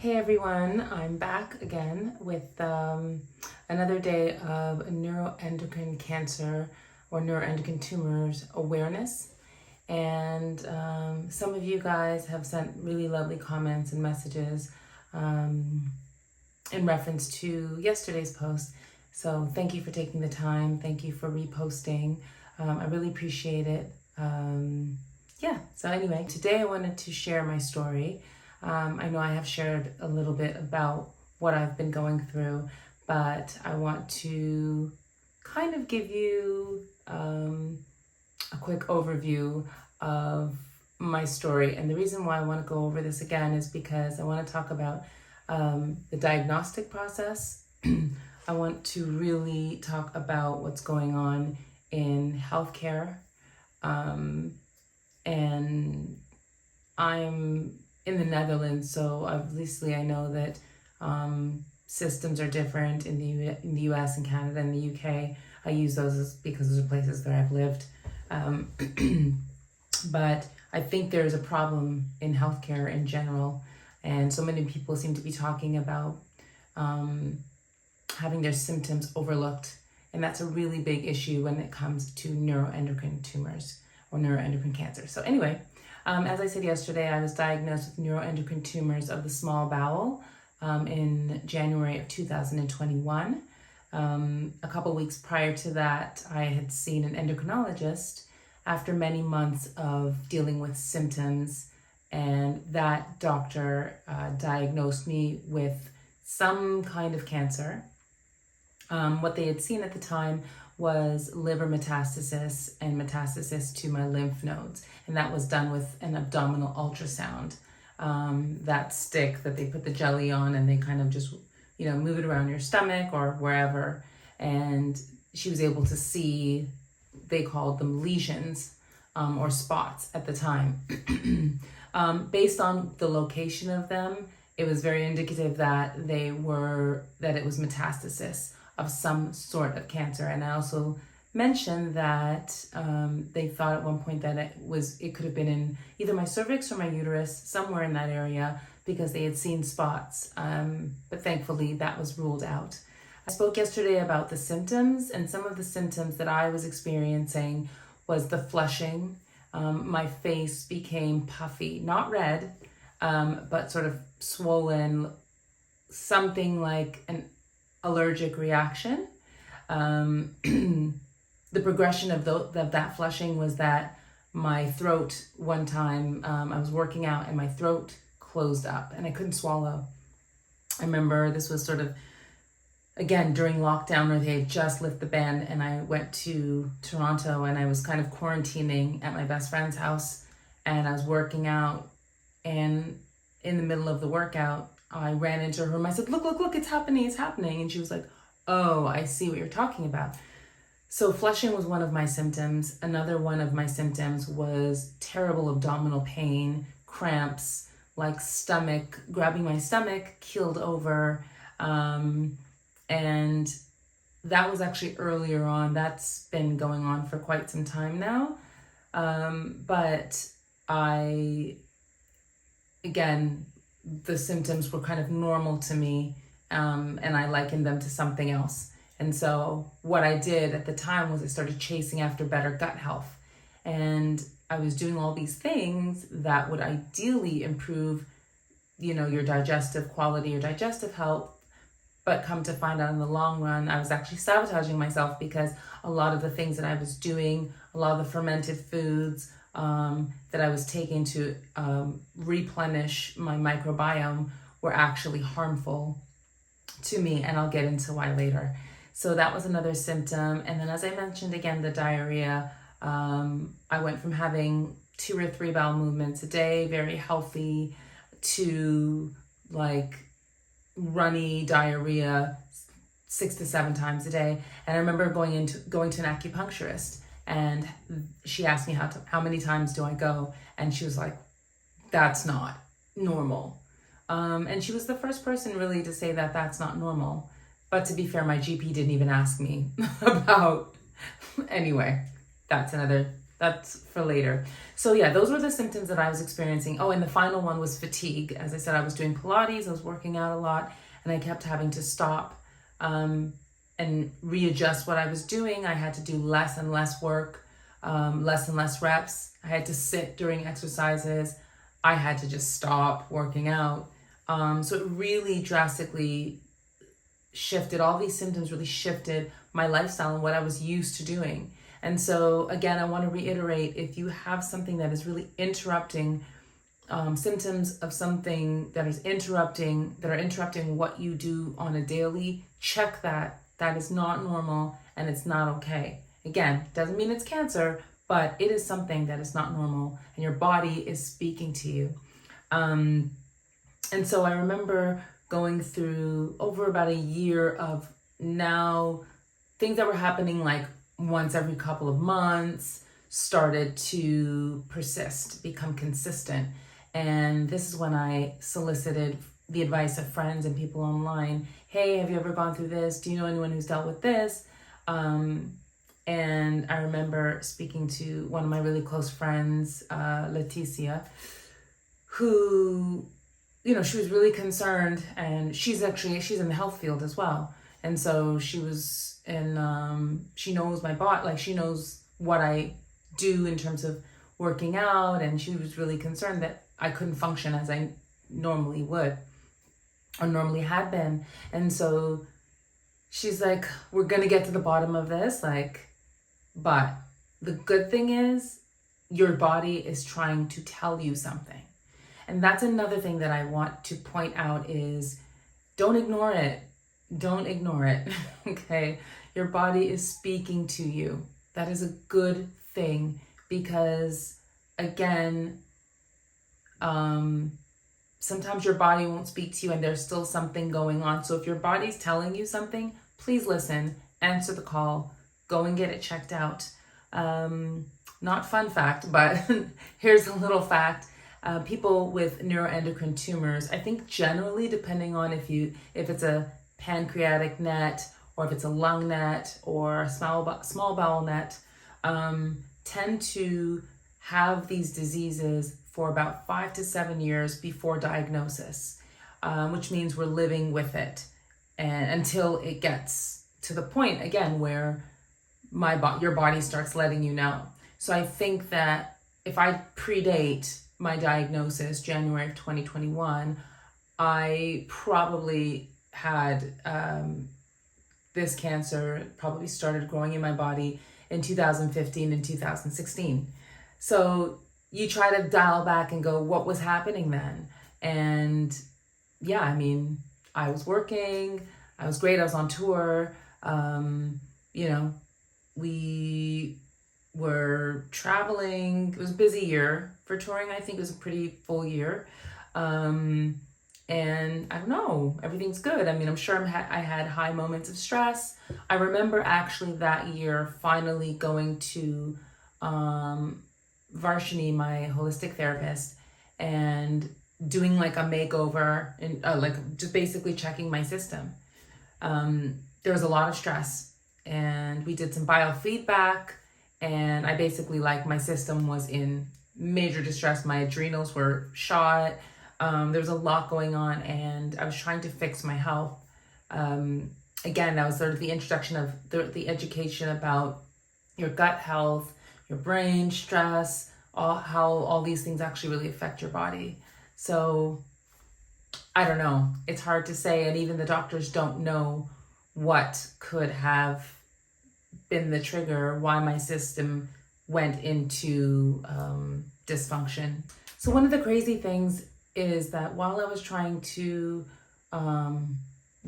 Hey everyone, I'm back again with another day of neuroendocrine cancer or neuroendocrine tumors awareness. And some of you guys have sent really lovely comments and messages in reference to yesterday's post. So thank you for taking the time. Thank you for reposting. I really appreciate it. So anyway, today I wanted to share my story. I know I have shared a little bit about what I've been going through, but I want to kind of give you a quick overview of my story. And the reason why I want to go over this again is because I want to talk about the diagnostic process. I want to really talk about what's going on in healthcare. And I'm in the Netherlands, so obviously I know that systems are different in the US and Canada and the UK. I use those because those are places that I've lived. But I think there's a problem in healthcare in general, and so many people seem to be talking about having their symptoms overlooked, and that's a really big issue when it comes to neuroendocrine tumors or neuroendocrine cancer. So anyway, as I said yesterday, I was diagnosed with neuroendocrine tumors of the small bowel in January of 2021. A couple weeks prior to that, I had seen an endocrinologist after many months of dealing with symptoms, and that doctor diagnosed me with some kind of cancer. What they had seen at the time was liver metastasis and metastasis to my lymph nodes. And that was done with an abdominal ultrasound. That stick that they put the jelly on and they kind of just, move it around your stomach or wherever. And she was able to see, they called them lesions or spots at the time. Based on the location of them, it was very indicative that it was metastasis of some sort of cancer. And I also mentioned that they thought at one point that it could have been in either my cervix or my uterus, somewhere in that area, because they had seen spots. But thankfully that was ruled out. I spoke yesterday about the symptoms, and some of the symptoms that I was experiencing was the flushing. My face became puffy, not red, but sort of swollen, something like an allergic reaction. The progression of that flushing was that my throat, one time I was working out and my throat closed up and I couldn't swallow. I remember this was sort of, again, during lockdown where they had just lifted the ban, and I went to Toronto and I was kind of quarantining at my best friend's house, and I was working out, and in the middle of the workout, I ran into her room. I said, look, it's happening. And she was like, oh, I see what you're talking about. So flushing was one of my symptoms. Another one of my symptoms was terrible abdominal pain, cramps, like grabbing my stomach, keeled over. And that was actually earlier on. That's been going on for quite some time now. But the symptoms were kind of normal to me, and I likened them to something else. And so what I did at the time was I started chasing after better gut health. And I was doing all these things that would ideally improve, your digestive quality, your digestive health. But come to find out in the long run, I was actually sabotaging myself, because a lot of the things that I was doing, a lot of the fermented foods, that I was taking to replenish my microbiome were actually harmful to me, and I'll get into why later. So that was another symptom. And then, as I mentioned again, the diarrhea, I went from having 2 or 3 bowel movements a day, very healthy, to like runny diarrhea 6 to 7 times a day. And I remember going to an acupuncturist, and she asked me how many times do I go, and she was like, that's not normal. And she was the first person really to say that that's not normal. But to be fair, my GP didn't even ask me about, anyway, that's another that's for later. So yeah, those were the symptoms that I was experiencing. Oh, and the final one was fatigue. As I said, I was doing Pilates, I was working out a lot, and I kept having to stop and readjust what I was doing. I had to do less and less work, less and less reps. I had to sit during exercises. I had to just stop working out. So it really drastically shifted, all these symptoms really shifted my lifestyle and what I was used to doing. And so again, I want to reiterate, if you have something that is really interrupting, symptoms of something that are interrupting what you do on a daily, check that. That is not normal and it's not okay. Again, doesn't mean it's cancer, but it is something that is not normal and your body is speaking to you. And so I remember going through over about a year of now things that were happening like once every couple of months started to persist, become consistent. And this is when I solicited the advice of friends and people online. Hey, have you ever gone through this? Do you know anyone who's dealt with this? And I remember speaking to one of my really close friends, Leticia, who, you know, she was really concerned, and she's in the health field as well. And so she was she knows my body, like she knows what I do in terms of working out. And she was really concerned that I couldn't function as I normally would or normally had been. And so she's like, we're going to get to the bottom of this. Like, but the good thing is your body is trying to tell you something. And that's another thing that I want to point out is don't ignore it. Don't ignore it. Okay. Your body is speaking to you. That is a good thing because again, sometimes your body won't speak to you and there's still something going on. So if your body's telling you something, please listen, answer the call, go and get it checked out. Not fun fact, but here's a little fact. People with neuroendocrine tumors, I think generally, depending on if it's a pancreatic net or if it's a lung net or a small bowel net, tend to have these diseases for about 5 to 7 years before diagnosis, which means we're living with it and until it gets to the point again where your body starts letting you know. So I think that if I predate my diagnosis, January of 2021, I probably had this cancer probably started growing in my body in 2015 and 2016. So you try to dial back and go, what was happening then? And yeah, I mean, I was working, I was great, I was on tour, you know, we were traveling. It was a busy year for touring. I think it was a pretty full year. And I don't know, everything's good. I mean, I'm sure I had high moments of stress. I remember actually that year finally going to Varshini, my holistic therapist, and doing like a makeover and like just basically checking my system. There was a lot of stress and we did some biofeedback, and I basically, like, my system was in major distress. My adrenals were shot. There was a lot going on and I was trying to fix my health. Again, that was sort of the introduction of the education about your gut health, your brain, stress, how all these things actually really affect your body. So I don't know. It's hard to say, and even the doctors don't know what could have been the trigger, why my system went into dysfunction. So one of the crazy things is that while I was trying to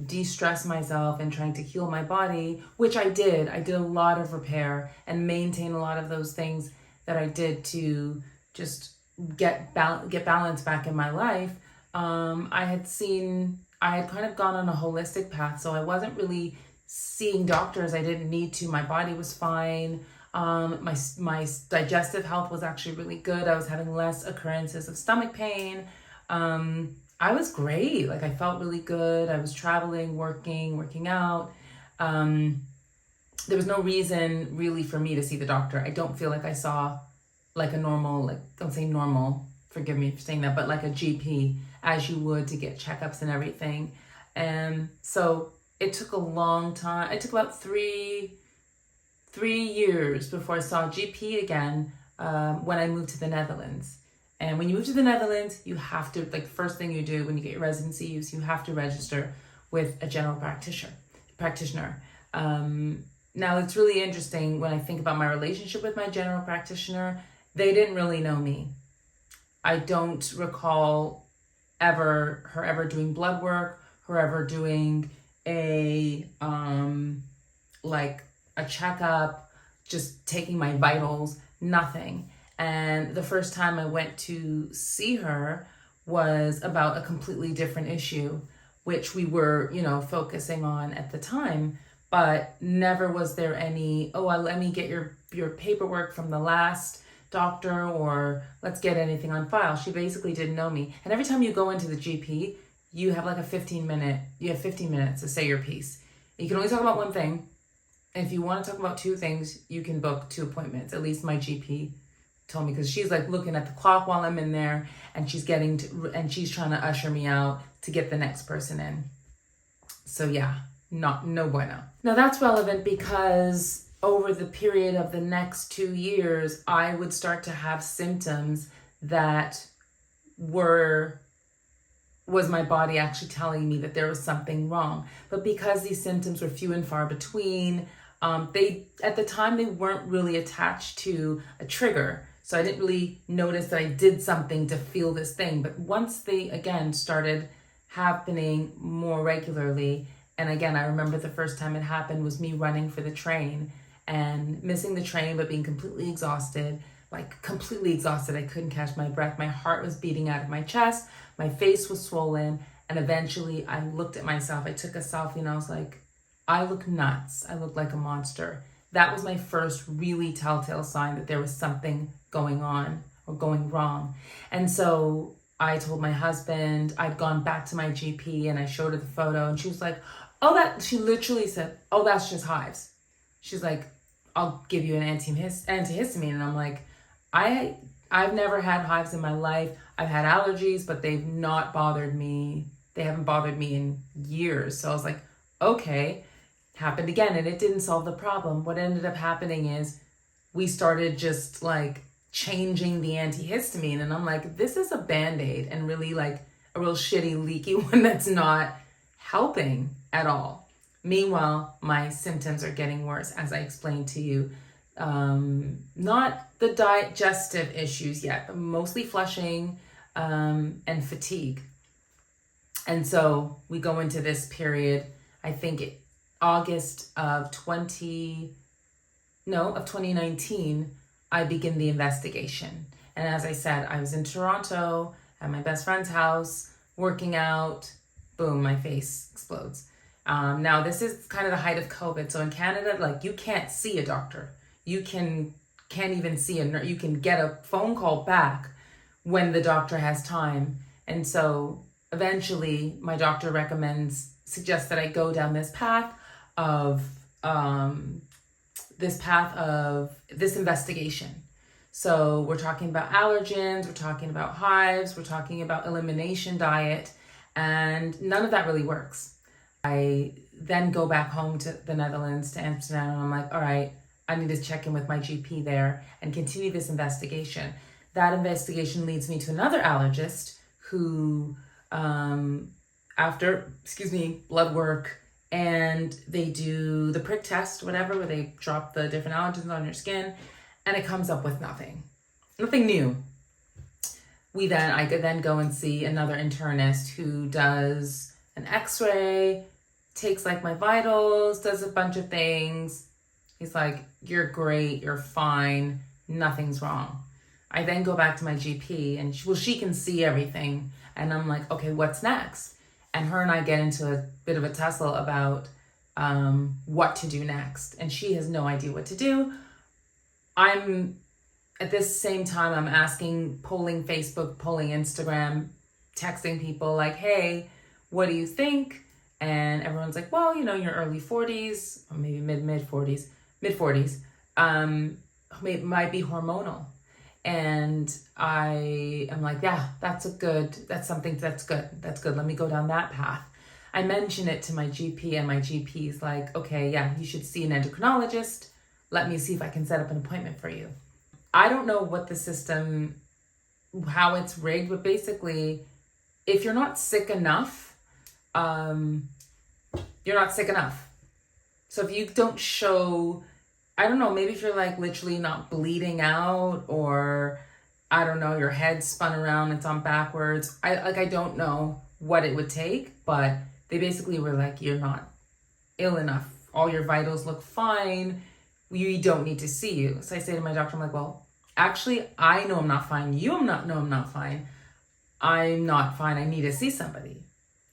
de-stress myself and trying to heal my body, which I did a lot of repair and maintain a lot of those things that I did to just get balance back in my life. I had kind of gone on a holistic path, so I wasn't really seeing doctors. I didn't need to. My body was fine. My digestive health was actually really good. I was having less occurrences of stomach pain. I was great. Like, I felt really good. I was traveling, working out. There was no reason really for me to see the doctor. I don't feel like I saw like a normal, like, don't say normal, forgive me for saying that, but like a GP, as you would to get checkups and everything. And so it took a long time. It took about three years before I saw a GP again, when I moved to the Netherlands. And when you move to the Netherlands, you have to, like, first thing you do when you get your residency use, you have to register with a general practitioner. Now, it's really interesting when I think about my relationship with my general practitioner. They didn't really know me. I don't recall her ever doing blood work, her ever doing a checkup, just taking my vitals, nothing. And the first time I went to see her was about a completely different issue, which we were, focusing on at the time. But never was there any, let me get your paperwork from the last doctor, or let's get anything on file. She basically didn't know me. And every time you go into the GP, you have like 15 minutes to say your piece. You can only talk about one thing. And if you want to talk about two things, you can book 2 appointments. At least my GP told me, because she's like looking at the clock while I'm in there, and she's trying to usher me out to get the next person in. So yeah, no bueno. Now that's relevant because over the period of the next 2 years, I would start to have symptoms that was my body actually telling me that there was something wrong. But because these symptoms were few and far between, at the time they weren't really attached to a trigger. So I didn't really notice that I did something to feel this thing. But once they, again, started happening more regularly, and again, I remember the first time it happened was me running for the train and missing the train, but being completely exhausted. I couldn't catch my breath. My heart was beating out of my chest. My face was swollen. And eventually I looked at myself. I took a selfie and I was like, I look nuts. I look like a monster. That was my first really telltale sign that there was something going on or going wrong. And so I told my husband, I'd gone back to my GP and I showed her the photo, and she was like, she literally said, oh, that's just hives. She's like, I'll give you an antihistamine. And I'm like, I've never had hives in my life. I've had allergies, but they've not bothered me. They haven't bothered me in years. So I was like, okay. Happened again, and it didn't solve the problem. What ended up happening is we started just like changing the antihistamine, and I'm like, this is a Band-Aid, and really like a real shitty leaky one that's not helping at all. Meanwhile, my symptoms are getting worse, as I explained to you. Not the digestive issues yet, but mostly flushing and fatigue. And so we go into this period, I think August of 2019, I begin the investigation. And as I said, I was in Toronto at my best friend's house, working out, boom, my face explodes. Now this is kind of the height of COVID. So in Canada, like, you can't see a doctor. You can't even see a nurse. You can get a phone call back when the doctor has time. And so eventually my doctor suggests that I go down this path of this investigation. So we're talking about allergens, we're talking about hives, we're talking about elimination diet, and none of that really works. I then go back home to the Netherlands, to Amsterdam, and I'm like, all right, I need to check in with my GP there and continue this investigation. That investigation leads me to another allergist who, after blood work, and they do the prick test, whatever, where they drop the different allergens on your skin, and it comes up with nothing new. I could then go and see another internist who does an x-ray, takes like my vitals, does a bunch of things. He's like, you're great, you're fine, nothing's wrong. I then go back to my GP, and she can see everything, and I'm like, okay, what's next? And her and I get into a bit of a tussle about what to do next. And she has no idea what to do. At this same time, I'm polling Facebook, polling Instagram, texting people like, hey, what do you think? And everyone's like, well, your early 40s, or maybe mid 40s, it might be hormonal. And I am like, yeah, that's good. That's good. Let me go down that path. I mention it to my GP, and my GP is like, okay, yeah, you should see an endocrinologist. Let me see if I can set up an appointment for you. I don't know what the system, how it's rigged, but basically, if you're not sick enough, you're not sick enough. So if you don't show, I don't know, maybe if you're like literally not bleeding out, or I don't know, your head's spun around, it's on backwards. I don't know what it would take, but they basically were like, you're not ill enough. All your vitals look fine. We don't need to see you. So I say to my doctor, I'm like, well, actually, I know I'm not fine. I'm not fine. I'm not fine. I need to see somebody.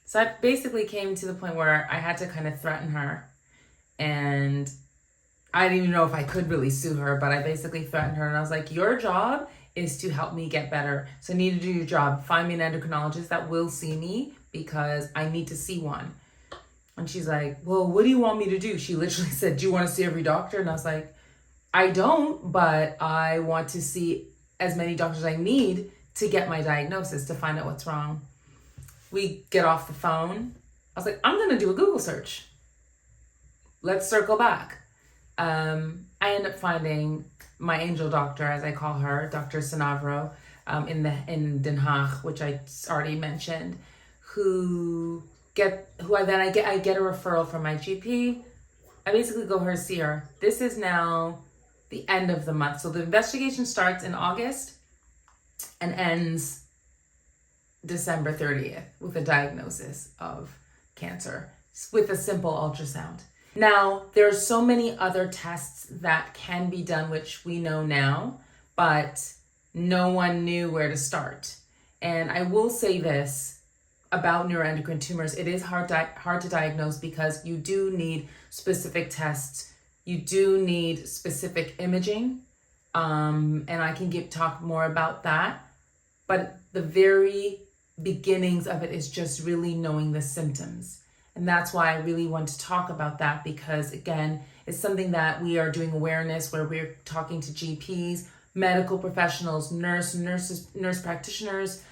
So I basically came to the point where I had to kind of threaten her. And I didn't even know if I could really sue her, but I basically threatened her, and I was like, your job is to help me get better. So I need to do your job. Find me an endocrinologist that will see me, because I need to see one. And she's like, well, what do you want me to do? She literally said, do you want to see every doctor? And I was like, I don't, but I want to see as many doctors as I need to get my diagnosis, to find out what's wrong. We get off the phone. I was like, I'm going to do a Google search. Let's circle back. I end up finding my angel doctor, as I call her, Dr. Sanavro, in Den Haag, which I already mentioned, I get a referral from my GP. I basically go her see her. This is now the end of the month. So the investigation starts in August and ends December 30th with a diagnosis of cancer with a simple ultrasound. Now, there are so many other tests that can be done, which we know now, but no one knew where to start. And I will say this about neuroendocrine tumors: it is hard to diagnose, because you do need specific tests. You do need specific imaging. And I can talk more about that. But the very beginnings of it is just really knowing the symptoms. And that's why I really want to talk about that, because again, it's something that we are doing awareness, where we're talking to GPs, medical professionals, nurse practitioners,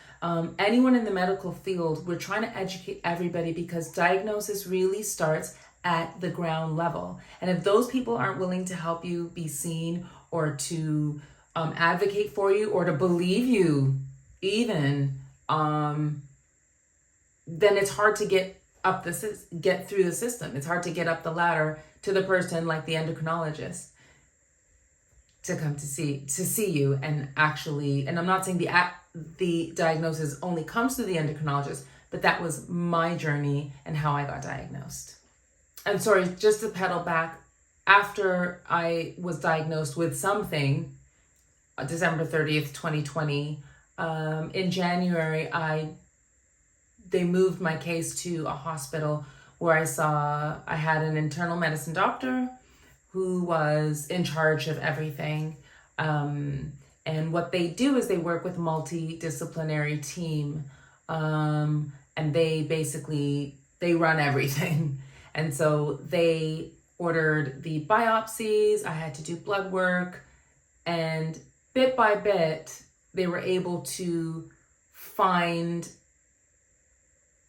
anyone in the medical field. We're trying to educate everybody, because diagnosis really starts at the ground level. And if those people aren't willing to help you be seen, or to advocate for you, or to believe you even, then it's hard to get through the system. It's hard to get up the ladder to the person like the endocrinologist to come to see you. And actually, and I'm not saying the diagnosis only comes through the endocrinologist, but that was my journey and how I got diagnosed. And sorry, just to pedal back, after I was diagnosed with something, December 30th, 2020, in January, they moved my case to a hospital where I had an internal medicine doctor who was in charge of everything. And what they do is they work with a multidisciplinary team, and they run everything. And so they ordered the biopsies, I had to do blood work, and bit by bit, they were able to find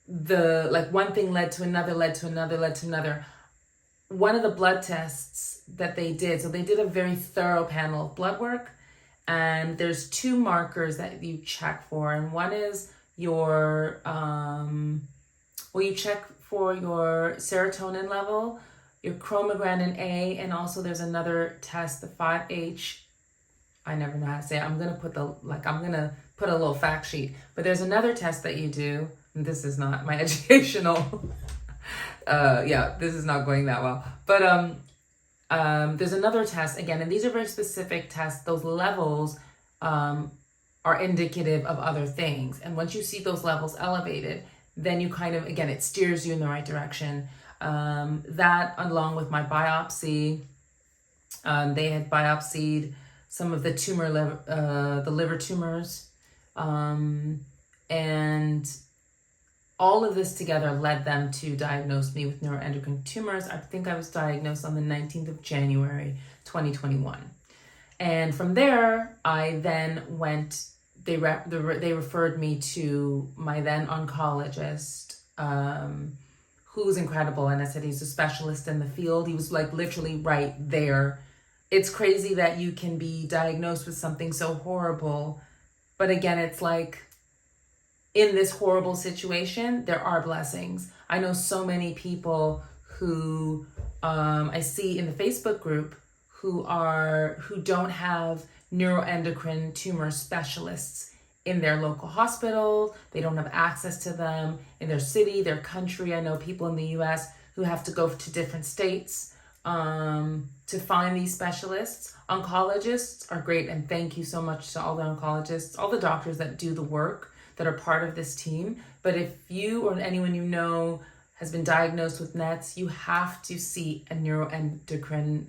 one thing led to another. One of the blood tests that they did, so they did a very thorough panel of blood work, and there's two markers that you check for, and one is your, you check for your serotonin level, your chromogranin A, and also there's another test, the 5H, I never know how to say it. I'm gonna put a little fact sheet, but there's another test that you do. This is not my educational, this is not going that well. But there's another test again, and these are very specific tests. Those levels are indicative of other things. And once you see those levels elevated, then you kind of, again, it steers you in the right direction. That along with my biopsy, they had biopsied some of the the liver tumors. And all of this together led them to diagnose me with neuroendocrine tumors. I think I was diagnosed on the 19th of January, 2021. And from there, I then went, they referred me to my then oncologist, who's incredible. And I said, he's a specialist in the field. He was like literally right there. It's crazy that you can be diagnosed with something so horrible. But again, it's like, in this horrible situation, there are blessings. I know so many people who I see in the Facebook group who don't have neuroendocrine tumor specialists in their local hospital. They don't have access to them in their city, their country. I know people in the US who have to go to different states to find these specialists. Oncologists are great, and thank you so much to all the oncologists, all the doctors that do the work, that are part of this team. But if you or anyone you know has been diagnosed with NETs, you have to see a neuroendocrine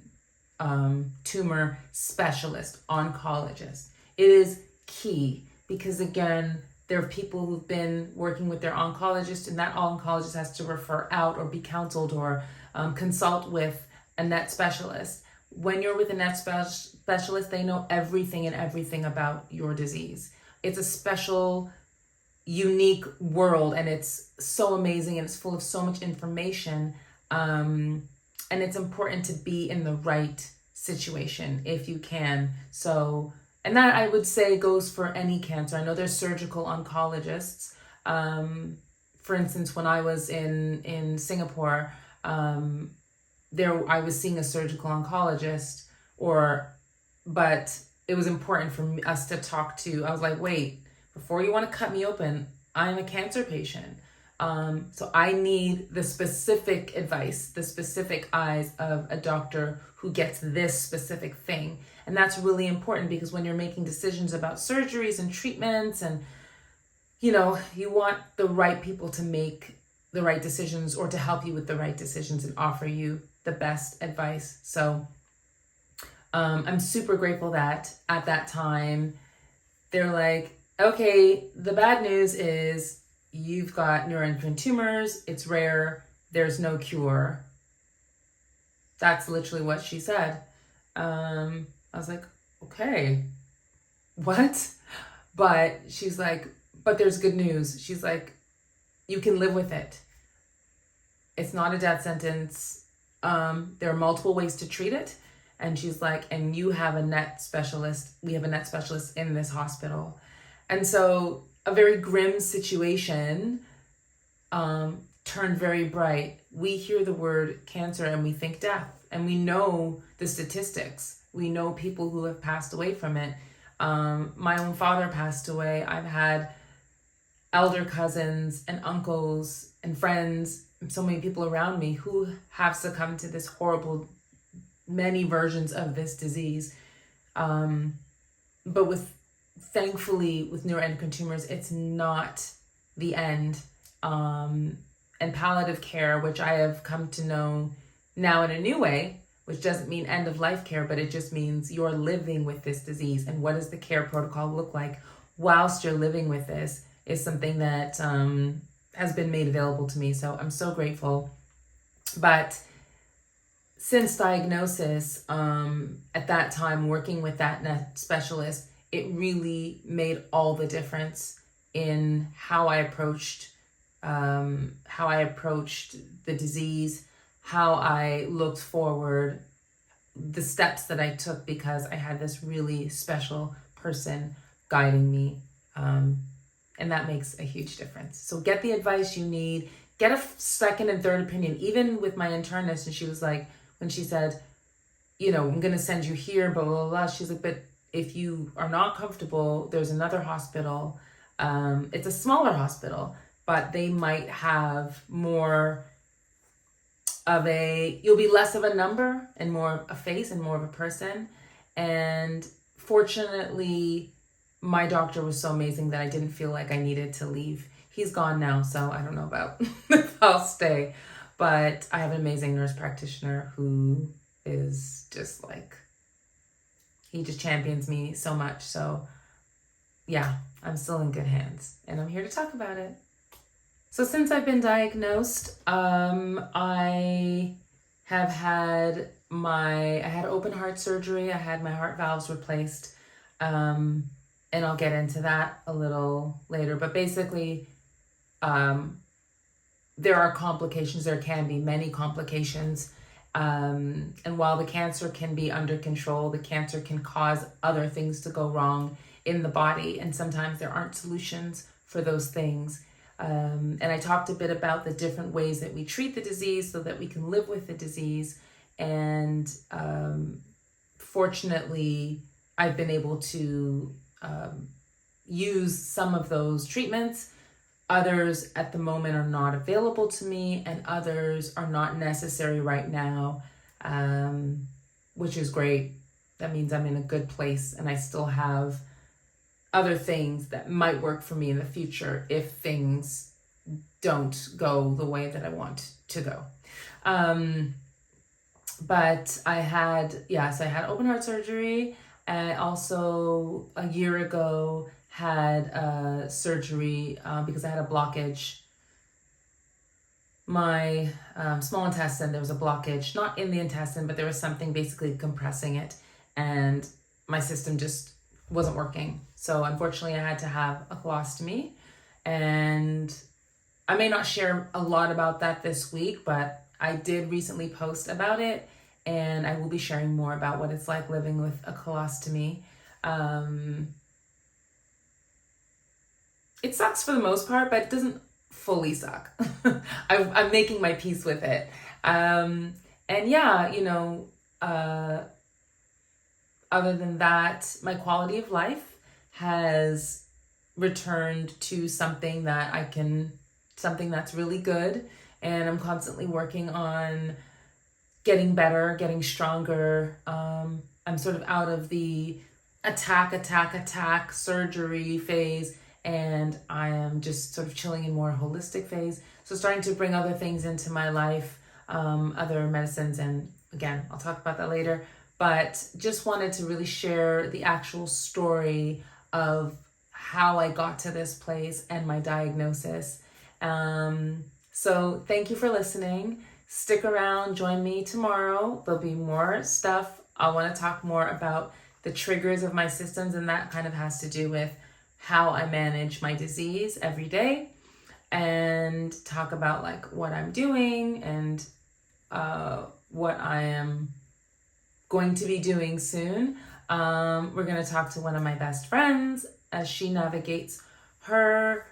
tumor specialist, oncologist. It is key because, again, there are people who've been working with their oncologist, and that oncologist has to refer out or be counseled or consult with a NET specialist. When you're with a NET specialist, they know everything about your disease. It's a special, unique world, and it's so amazing, and it's full of so much information. And it's important to be in the right situation if you can. So, and that I would say goes for any cancer. I know there's surgical oncologists. For instance, when I was in Singapore, I was seeing a surgical oncologist, but it was important for us to talk to. I was like, wait, before you want to cut me open, I'm a cancer patient. So I need the specific advice, the specific eyes of a doctor who gets this specific thing. And that's really important because when you're making decisions about surgeries and treatments, and, you want the right people to make the right decisions or to help you with the right decisions and offer you the best advice. So I'm super grateful that at that time, they're like, okay, the bad news is you've got neuroendocrine tumors. It's rare. There's no cure. That's literally what she said. I was like, okay, what? But she's like, but there's good news. She's like, you can live with it. It's not a death sentence. There are multiple ways to treat it. And she's like, and you have a NET specialist. We have a NET specialist in this hospital. And so a very grim situation turned very bright. We hear the word cancer and we think death, and we know the statistics. We know people who have passed away from it. My own father passed away. I've had elder cousins and uncles and friends, and so many people around me who have succumbed to this horrible, many versions of this disease. But thankfully, with neuroendocrine tumors, it's not the end. And palliative care, which I have come to know now in a new way, which doesn't mean end of life care, but it just means you're living with this disease. And what does the care protocol look like whilst you're living with this is something that has been made available to me. So I'm so grateful. But since diagnosis, at that time, working with that NET specialist, it really made all the difference in how I approached the disease, how I looked forward, the steps that I took, because I had this really special person guiding me. And that makes a huge difference. So get the advice you need, get a second and third opinion. Even with my internist, and she was like, when she said, I'm going to send you here, blah, blah, blah. She's like, but if you are not comfortable, there's another hospital. It's a smaller hospital, but they might have more of you'll be less of a number and more of a face and more of a person. And fortunately, my doctor was so amazing that I didn't feel like I needed to leave. He's gone now, so I don't know about if I'll stay. But I have an amazing nurse practitioner who is just like, he just champions me so much. So yeah, I'm still in good hands, and I'm here to talk about it. So since I've been diagnosed, I have had I had open heart surgery. I had my heart valves replaced. And I'll get into that a little later. But basically, there are complications. There can be many complications. And while the cancer can be under control, the cancer can cause other things to go wrong in the body. And sometimes there aren't solutions for those things. And I talked a bit about the different ways that we treat the disease so that we can live with the disease. And fortunately, I've been able to use some of those treatments. Others at the moment are not available to me, and others are not necessary right now, which is great. That means I'm in a good place, and I still have other things that might work for me in the future if things don't go the way that I want to go. But I had open heart surgery. I also, a year ago, had surgery because I had a blockage. My small intestine, there was a blockage, not in the intestine, but there was something basically compressing it, and my system just wasn't working. So unfortunately, I had to have a colostomy, and I may not share a lot about that this week, but I did recently post about it, and I will be sharing more about what it's like living with a colostomy. It sucks for the most part, but it doesn't fully suck. I'm making my peace with it. And yeah, other than that, my quality of life has returned to something that's really good. And I'm constantly working on getting better, getting stronger. I'm sort of out of the attack surgery phase, and I am just sort of chilling in more holistic phase. So starting to bring other things into my life, other medicines, and again, I'll talk about that later. But just wanted to really share the actual story of how I got to this place and my diagnosis. So thank you for listening. Stick around, join me tomorrow. There'll be more stuff. I want to talk more about the triggers of my systems, and that kind of has to do with how I manage my disease every day, and talk about like what I'm doing and what I am going to be doing soon. We're going to talk to one of my best friends as she navigates her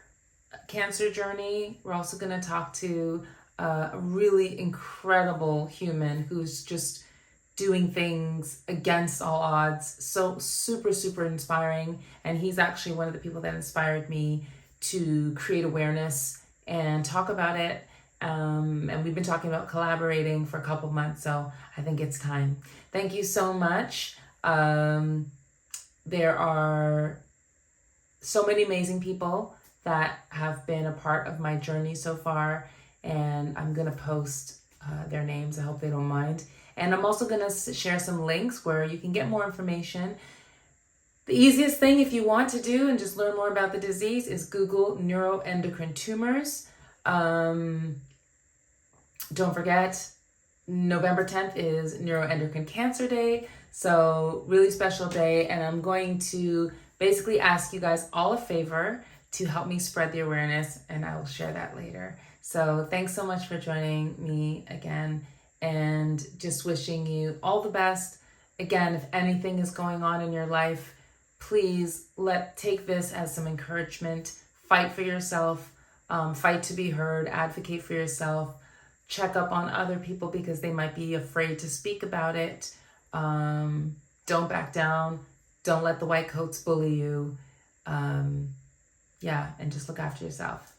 cancer journey. We're also going to talk to a really incredible human who's just doing things against all odds. So super, super inspiring. And he's actually one of the people that inspired me to create awareness and talk about it. And we've been talking about collaborating for a couple months, so I think it's time. Thank you so much. There are so many amazing people that have been a part of my journey so far, and I'm going to post their names. I hope they don't mind. And I'm also going to share some links where you can get more information. The easiest thing if you want to do and just learn more about the disease is Google neuroendocrine tumors. Don't forget, November 10th is Neuroendocrine Cancer Day. So really special day. And I'm going to basically ask you guys all a favor to help me spread the awareness, and I will share that later. So thanks so much for joining me again, and just wishing you all the best. Again, if anything is going on in your life, please take this as some encouragement. Fight for yourself, fight to be heard, advocate for yourself, check up on other people because they might be afraid to speak about it. Don't back down. Don't let the white coats bully you. And just look after yourself.